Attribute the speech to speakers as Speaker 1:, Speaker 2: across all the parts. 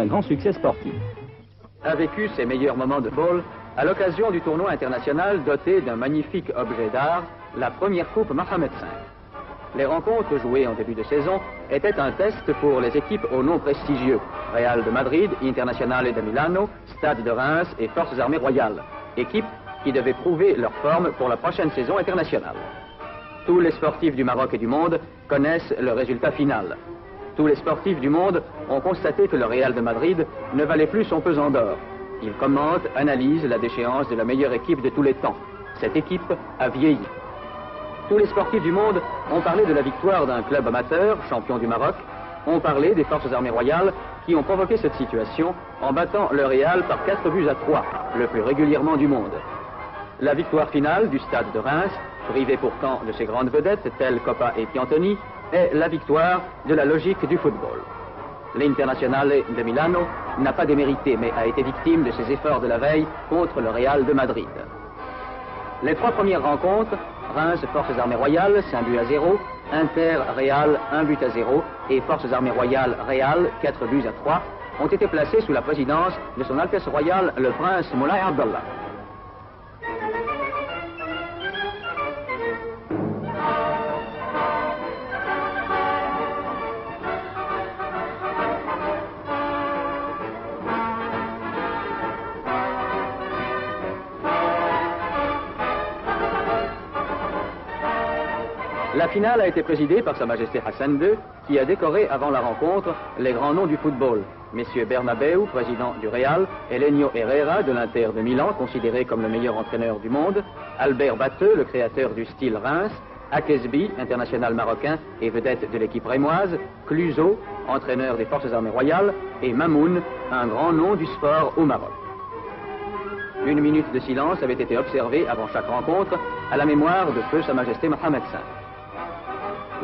Speaker 1: d'un grand succès sportif. A vécu ses meilleurs moments de football à l'occasion du tournoi international doté d'un magnifique objet d'art, la première Coupe Mohamed V. Les rencontres jouées en début de saison étaient un test pour les équipes aux noms prestigieux, Real de Madrid, Internazionale de Milano, Stade de Reims et Forces armées royales, équipes qui devaient prouver leur forme pour la prochaine saison internationale. Tous les sportifs du Maroc et du monde connaissent le résultat final. Tous les sportifs du monde ont constaté que le Real de Madrid ne valait plus son pesant d'or. Ils commentent, analysent la déchéance de la meilleure équipe de tous les temps. Cette équipe a vieilli. Tous les sportifs du monde ont parlé de la victoire d'un club amateur, champion du Maroc, ont parlé des forces armées royales qui ont provoqué cette situation en battant le Real par 4-3, le plus régulièrement du monde. La victoire finale du Stade de Reims, privé pourtant de ses grandes vedettes telles Coppa et Piantoni, est la victoire de la logique du football. L'Internazionale de Milano n'a pas démérité, mais a été victime de ses efforts de la veille contre le Real de Madrid. Les trois premières rencontres, Reims, Forces armées royales, 5-0, Inter, Real, 1-0 et Forces armées royales, Real, 4-3, ont été placées sous la présidence de son Altesse royale, le prince Moulay Abdallah. La finale a été présidée par Sa Majesté Hassan II, qui a décoré avant la rencontre les grands noms du football. Messieurs Bernabeu, président du Real, Elenio Herrera de l'Inter de Milan, considéré comme le meilleur entraîneur du monde, Albert Batteux, le créateur du style Reims, Akesbi, international marocain et vedette de l'équipe rémoise, Cluzo, entraîneur des forces armées royales, et Mamoun, un grand nom du sport au Maroc. Une minute de silence avait été observée avant chaque rencontre à la mémoire de feu Sa Majesté Mohamed V.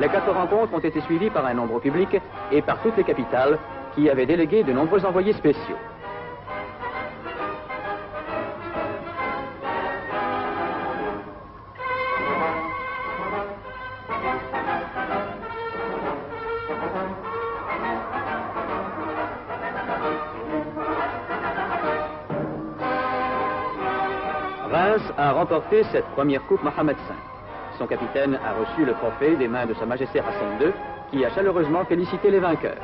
Speaker 1: Les 4 rencontres ont été suivies par un nombre public et par toutes les capitales qui avaient délégué de nombreux envoyés spéciaux. Reims a remporté cette première Coupe Mohamed V. Son capitaine a reçu le trophée des mains de Sa Majesté Hassan II, qui a chaleureusement félicité les vainqueurs.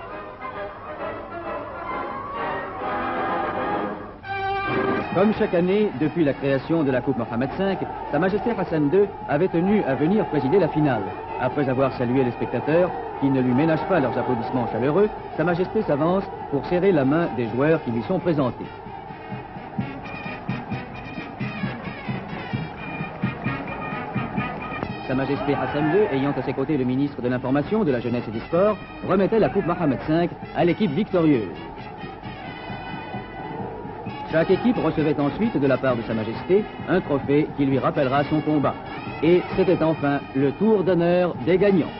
Speaker 1: Comme chaque année, depuis la création de la Coupe Mohamed V, Sa Majesté Hassan II avait tenu à venir présider la finale. Après avoir salué les spectateurs, qui ne lui ménagent pas leurs applaudissements chaleureux, Sa Majesté s'avance pour serrer la main des joueurs qui lui sont présentés. Sa Majesté Hassan II, ayant à ses côtés le ministre de l'Information, de la Jeunesse et des Sports, remettait la Coupe Mohamed V à l'équipe victorieuse. Chaque équipe recevait ensuite de la part de Sa Majesté un trophée qui lui rappellera son combat. Et c'était enfin le tour d'honneur des gagnants.